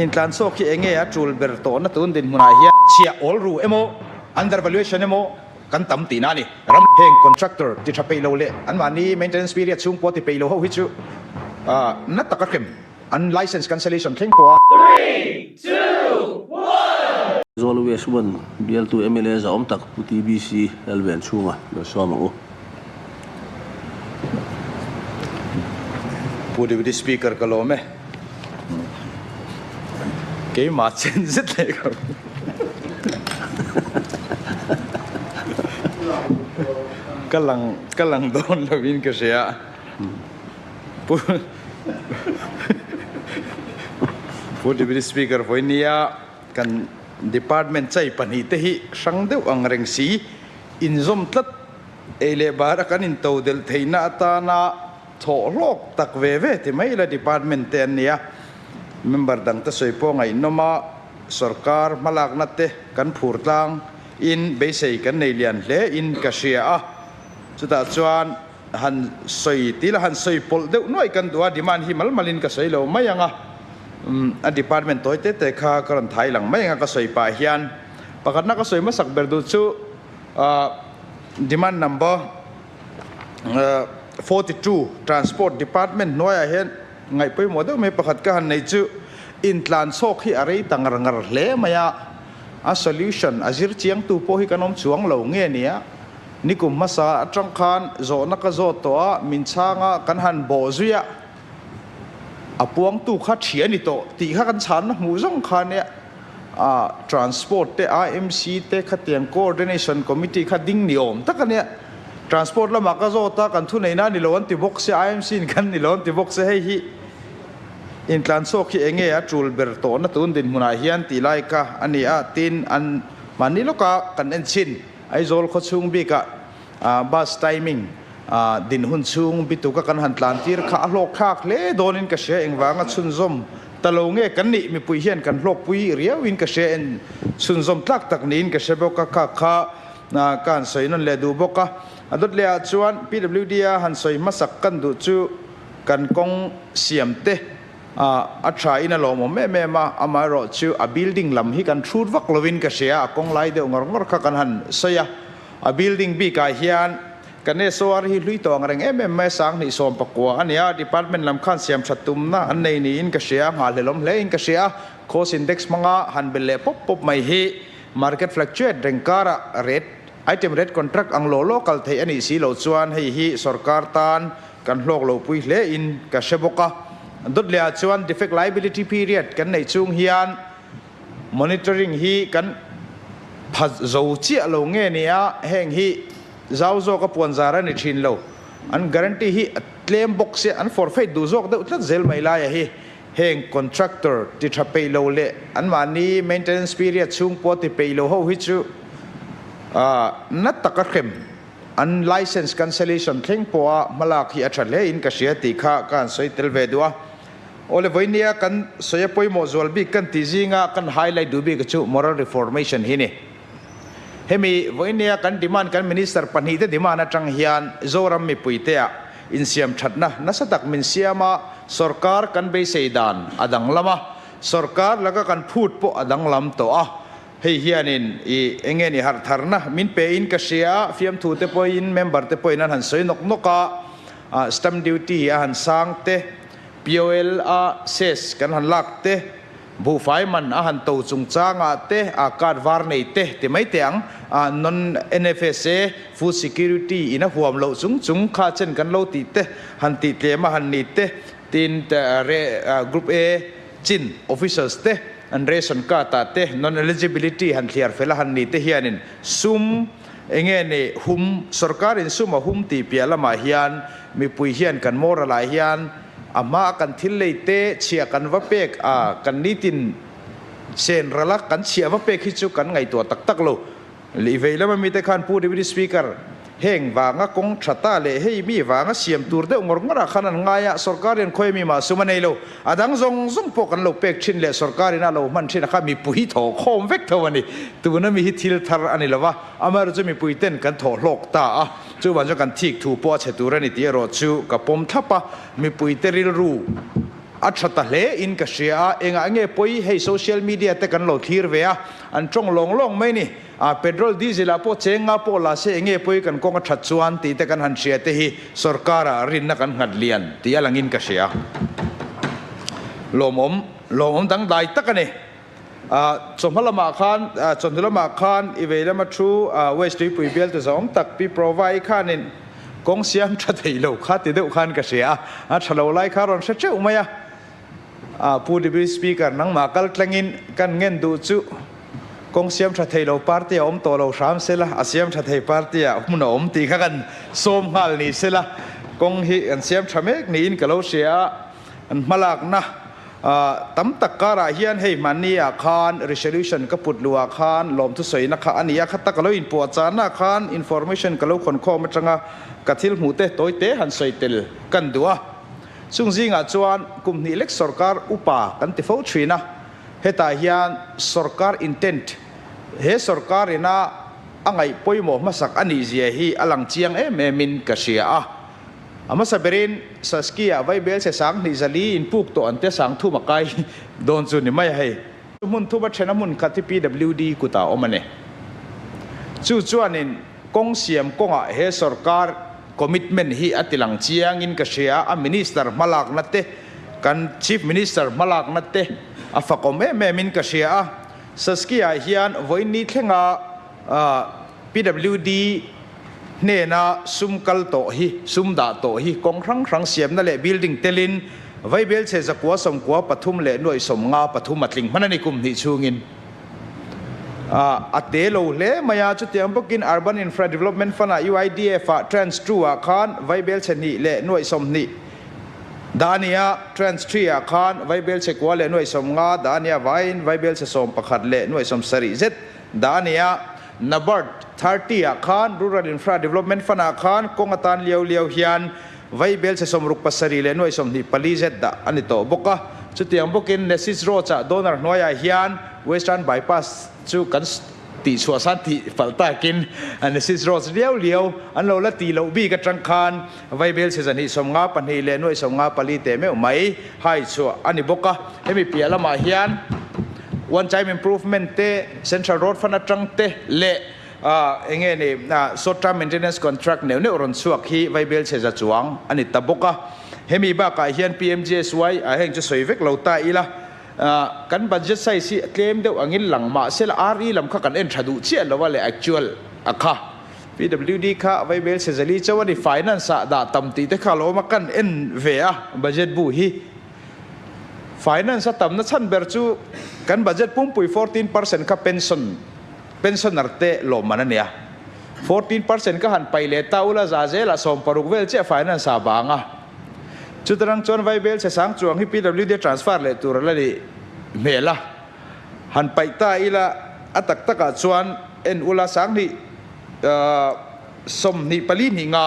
intlanchhawk ki enge a tul ber to na tun din huna hian chhiah awlru emo undervaluation emo kan tam ti na ni ram heng contractor ti tha pe lo le an mani maintenance period chung po ti pe lo ho hi chu na taka hrem an license cancellation thleng po 3, 2, 1 Always one BL2 MLA za tak puti BC elven chunga lo sama o pudi di speaker kalome ke ma chen zet le ka kalang don lovin ka sia pudi di speaker voinia kan department chai pani te hi sang deuh ang reng si inzom tlat ele bara kan in to del theina ta na tho lok tak ve ve ti mai la department te ania member dang ta soi po ngai noma sarkar malak na te kan phur tlang in be sei kan nei lian hle in ka sia a chuta chuan han soi til han soi pol deuh noi kan duwa demand hi mal malin ka soi lo mai anga a department toy te kha karan thai lang mai nga ka soi pa hian pakat na ka soi ma sak ber du chu demand number 42 transport department noya hian ngai poi model me pakat ka han nei chu intlanchhawk hi arei tangar hle maya a solution azir chiang tu po hi kanom chuang lo nge nia nikum masa atang khan zo na ka zo to a min changa kan han bo zuya apuang tu kha thia ni to ti kha kan chan na mu zong kha ne transport te IMC te khatiang coordination committee kha ding ni om ta kan ne transport la ma ka zo ta kan thu nei na ni lo an ti box se IMC kan ni lo an ti box se hei hi intlanchhawk ki enge a tul ber to na tun din huna hian ti lai ka ani a tin an mani lo ka kan en chin ai zol kho chung bi ka bus timing din hun chung bitu ka kan han tlan tir kha lok khak le donin ka she engwanga chun zom talonge kan ni mi pui hian kan lok pui ria win ka she en chun zom tlak tak nin ka she boka kha na kan soi non le du boka adot le chuan PWD han soi masak kan du chu kan kong siam te a try in a lo mo me ma amaro chu a building lam hi kan thut vak lovin ka she a kong lai de ngor kha kan han soya a building bi ka hian kan ne soar hi lui to ngreng em sang ni som pakwa ania department lam khan siam thatum na an nei ni in ka sia nga lelom le in ka sia cost index manga han bele pop mai hi market fluctuate rengkara rate item rate contract ang lo local thei ani si lo chuan hei hi sarkar tan kan hlok lo pui hle in ka seboka dot le chuan defect liability period kan nei chung hian monitoring hi kan phaz zo chi lo nge nia heng hi zau zo ka puan zara ni thin lo an guarantee hi claim box se an forfeit du zok de utlat zel mai la ya hi heng contractor ti tha pe lo le an mani maintenance period chung po ti pe lo ho hi chu na taka hrem an license cancellation thleng po a malak hi a thale in ka sia ti kha kan soi tel ve duwa ole voinia kan soya poi mo zol bi kan ti zinga kan highlight du bi ka chu moral reformation hi ni hemi voinia kan demand kan minister pani te demand atang hian zoram mi puite a insiam thatna nasatak min siama sarkar kan be seidan adang lama sarkar laga kan phut po adang lam to a hei hianin I enge ni har tharna min pe in ka sia fiam thu te po in member te po in han soi nok noka stamp duty a han sang te POL a ses kan han lak te bu fai man a han to chung changa te a kar war nei te mai teang non NFSA food security ina huam lo chung kha chen kan lo ti te han ti tle ma han ni te tin group A chin officers te an ration ka ta te non eligibility han clear fela han ni te hianin sum enge ne hum sarkarin suma hum ti piala ma hian mi pui hian kan moral a hian ama kan thil leite chia kan va pek kan nitin sen ralak kan chia va pek hi chu kan ngai to tak lo li veila ma mi te khan pu deputy speaker heng wanga kong thata le hei mi wanga siam tur de ngor ngara khanan ngaya sarkarin khoi mi ma sumanei lo adang zong po kan lo pek thin le sarkarin a lo man thin kha mi pui tho khom vek thawani tuna mi hi thil thar ani lawa amar chu mi pui ten kan tho lok ta a chu ban jo kan thik thu po che turani ti ro chu ka pom thapa mi pui te ril ru อัชตะเลอินกษเชียเองเงี้ยปอยให้โซเชียลมีเดียแต่กันโหลดทีร์เวียอันจงลงไม่นี่เปโตรดีเซลพอเชงอาโปลาเสเงี้ยปอยกันกงชัดชวนตีแต่กันหันเชียเตหิสรการรินนักันหัดเลียนตีอะไรอินกษเชียลมตั้งได้ตักกันนี่สมพลมาคานสมพลมาคานอีเวลมาชูเวสต์ปุยเบลตัวสองตักปีโปรไวข้านินกงเสียมชัดให้เราข้าติดอุคันกษเชียฉลาไล่ข้ารอนเชื่ออุมาผู้ดีบีสปีกนังมาคัลคลังอินกันเงินดูจูกงเสียมชัดให้เราปาร์ตี้อมโตเราสามเสละอาเสียมชัดให้ปาร์ตี้มุนอมตีกันส้มฮัลนี่เสละกงฮิอันเสียมชัดเมกนี่อินกับเราเสียอันมาลักนะตั้มตะการะเฮียนให้มันนี่อาคาร resolution ก็ปุดลัวอาคารลมทุสวยนะคะอันนี้อาคตะก็เราอินปวดจานอาคาร information ก็เราคนข้อมันจังกะทิลหูเตะตัวเตะหันสวยเตลกันดัวซึ่งจริงจวนกลุ่มนี้เล็กสรการอุปากันติฟ้าชีนะเฮตาเฮียนสรการ intent เฮสรการน่ะอังไงป่วยหมอมาสักอันนี้เสียฮีอลังเชียงเมมินกษเชียอามาสับเรินสัสกี้ไว้เบลเสสังนิจลีอินพุกตัวอันเตสังทุ่มไกโดนจุนี่ไม่ให้มุนทุบัชนะมุนคัติ PWD กุตาอมันเนจู่จวนนินกงเสียมกงเฮสรการคอมมิตเมนต์ฮีอัติลังเชียงอินกษเชียมินิสเตอร์มาลักนัตเตกันชีฟมินิสเตอร์มาลักนัตเตฝักเมมินกษเชียสัสกี้เฮียนวันนี้เท่งPWDเนี่ยนะซุมกัลโตฮีซุมดาโตฮีกองครั้งเสียมนั่นแหละ building เตลินไว้เบลเซจะกัวสมกัวปฐุมเละหน่วยสมงาปฐุมมัดลิงมันนี่กลุ่มที่ชูงินอัตเตโลเล่มายาจุดเตียงพวกิน urban infra development ฟันUIDF trans 2อาคารไว้เบลเซนี่เละหน่วยสมนี่ดานีย trans 3อาคารไว้เบลเซกัวเละหน่วยสมงาดานียไว้เบลเซสมประคัดเละหน่วยสมสรีเซตดานียNABARD 30อาคาร Rural Infra Development Fund อาคารกงตันเลียวเฮียนไว้เบลเสสมรุกปัสรีเลนวยสมนิปลีเซดดาอันนี้โตบกะจุดที่อังบกินเนซิสโรจะโดนร์น้อยเฮียน Western Bypass จูกันตีชัวสันติฟัลตากินอันเนซิสโรเลียวอันเราละตีเราบีกับจังคานไว้เบลเสสนิสมงาปันฮีเลนวยสมงาปลีเตเมอไม่ให้ชัวอันนี้บกะให้มีเปียละมาเฮียนone time improvement เต Central Road ฟันจังเตเละเงี้ยนี่short term maintenance contract เนี่ยรอนสวกฮีไว้เบลเชจะจวงอันนี้ตบกะเฮมีบ้ากายเฮียน PMGSY เฮงจะสวยเวกเราตายละกันบัตเจ็ตไซส์เคลมเดียวอังินหลังมาเซลอารีลำข้ากันเอ็นทรดูเชียแล้วว่าเลย actual อะค่ะ PWD ค่ะไว้เบลเชจะลีเจ้าวันนี้ finance ดาตั้มตีแต่ข้าเรามากันเอ็นเวียบัตเจ็ตบูฮีfinance ตั้มนั่นฉันเบอร์จูกันบัตเจ็ตปุ่มปุย 14% ค่ะ pension นัดเตะลมมันเนี่ย 14% ก็หันไปเลต้าอุลาซาเซละสมปรุกเวลเจ้า finance บางอ่ะจุดรังจวนไวเบลเสสังจวงที่ PWD transfer เลยตัวละดิเมล่ะหันไปตาอีละอัตตะกะจวนเอ็นอุลาสังที่สมนิปลีนิงา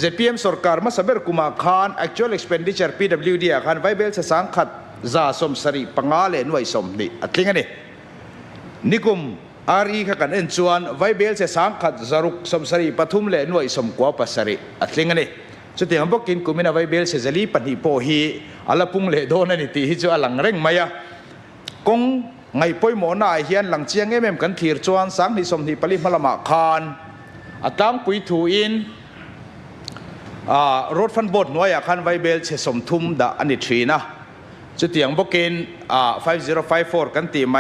ZPM สรการมาสเบอร์กุมาคาน actual expenditure PWD อาคารไวเบลเสสังขัดซาสมสรีปังอาเลนไว้สมนี่อัดลิงอันนี้นิกุมRE ข้ากันเอ็นจวนไว้เบลเสสังขัดจารุกสมสรีปฐุมเลนไว้สมกัวปัสรีอัดลิงอันนี้สุดที่อันบอกกินกุมินาไว้เบลเสจลีปันหิโพฮีอัลลปุงเลโดนันนี่ตีฮิจูอัลลังเร่งมายะกงไงป่วยหมอหน้าเฮียนหลังเชียงเอ็มกันทีร์จวนสังที่สมที่ปริมาลมาคานอัตตังปุยทูอินรถฟันบดน้อยอาคารไว้เบลเสสมทุมดาอันนี้ทีนะจุดที่อันบอกกิน5054กันตีไหม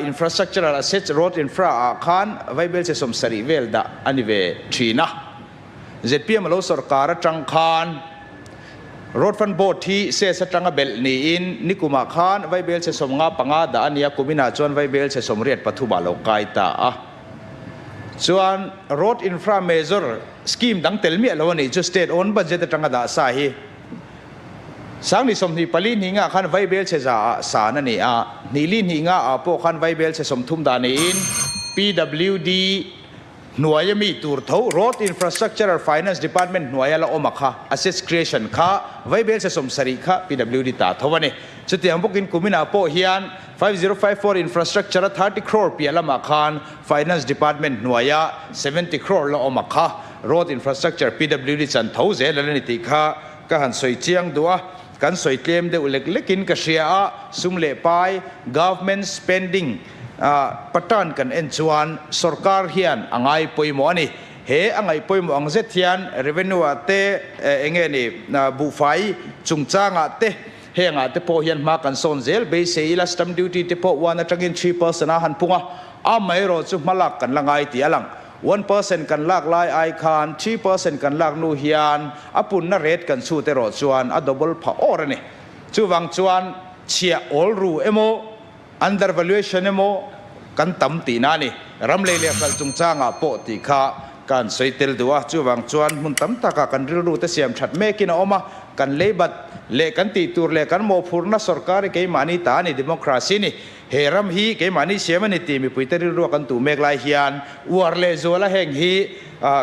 infrastructural assets road infra อาคารไว้เบลเสสมสรีเวลดาอันนี้เวทีนะZPM มาลสรการจังคานรถฟันโบที่เสสจังเบลนีอินนิกุมาคานไว้เบลเสสมงาปังอาดาอันนี้กุมินาจวนไว้เบลเสสมเรียดปัทุบาลกายตาจวนรถอินฟราเมเจอร์สกีมดังเตลเมียแล้ววันนี้จุดสเตทโอนบัจเจตจังกดาสาฮีสังนิสมนิปลีนิงาขันไว้เบลเสสาสานันนี่นิลินิงาโปขันไว้เบลเสสมทุมดานีอิน PWDหน่วยมีตัวเท่า Road Infrastructure Finance Department หน่วยละอมค่ะ Assets Creation ค่ะไว้เบลเสสมสรีค่ะ PWD ตาเท่าวันนี้จุดที่อันพวกกินกุมินาโปเฮียน5054 Infrastructure 30 crore เปียละมาคาน Finance Department หน่วย70 crore ละอมค่ะ Road Infrastructure PWD จันเท่าเจแล้วนี่ติค่ะก็หันสวยเจียงดัว กันสวยเตรียมเดือดเล็กกินกระเชียสุ่มเล่ไป government spending ปัตตานกันเอ็นจวนสรการเฮียนอ่างไอปุยหมอนี่เฮอ่างไอปุยหมออังเซทียน revenue เตเองนี่บุไฟจุงจ้างเตเฮงเตพอเฮียนมากันโซนเซลเบสเอลสตัมดิวตี้เตพอวันจังกิน 3% หันปุ่งไม่รอจุมาลักกันละไงตีลัง 1% กันลากลายไอคาน 3% กันลากนูเฮียนปุ่นน่าเรศกันสู้เตรอจวนดับเบิลพาออร์นี่จู่วังจวนเชียออลรูundervaluation กันตั้มตีนานี่รำเลียกันจงจ้างปติขากันสวยเตลตัวจู่วังจวนมุนตั้มตากกันรู้แต่เสียมชัดเมกินออกมากันเลบัดเลกันตีตัวเลกันโมพูร์นาสรการเกยมานิตานี่ดิโมคราซีนี่เฮรัมฮีเกยมานิเสียมันนี่ตีมีปุยเตริรู้กันตัวเมกลายเฮียนอวร์เลโซละแห่งฮี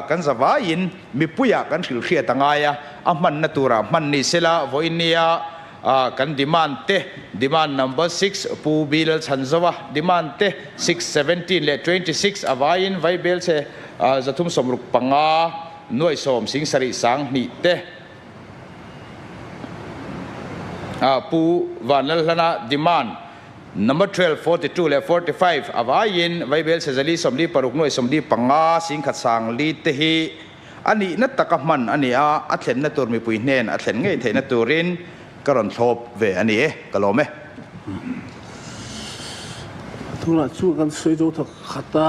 กันสบายินมีปุยกันขิลเขียตังไงมันนัตุระมันนิเซลาโวอินียกันดีมานเตดีมาน number 6ปูบิลชันซวะดีมานเต617 และ 26อวายินไวเบลเซจะทุ่มสมรุปปังอาหน่วยสมสิงสริสังนี่เตปูวันละนะดีมาน number 12 42 และ 45อวายินไวเบลเซจะลีสมดีปรุกหน่วยสมดีปังอาสิงขัดสังลีเตฮีอันนี้นัตตะกับมันอันนี้อัตเห็นนัตตัวมีปุยเนนอัตเห็นไงเห็นนัตตัวรินก็รอนทบเวอันนี้ก็ลมไหมทุกข์ช่วยกันสวยตัวขัดตา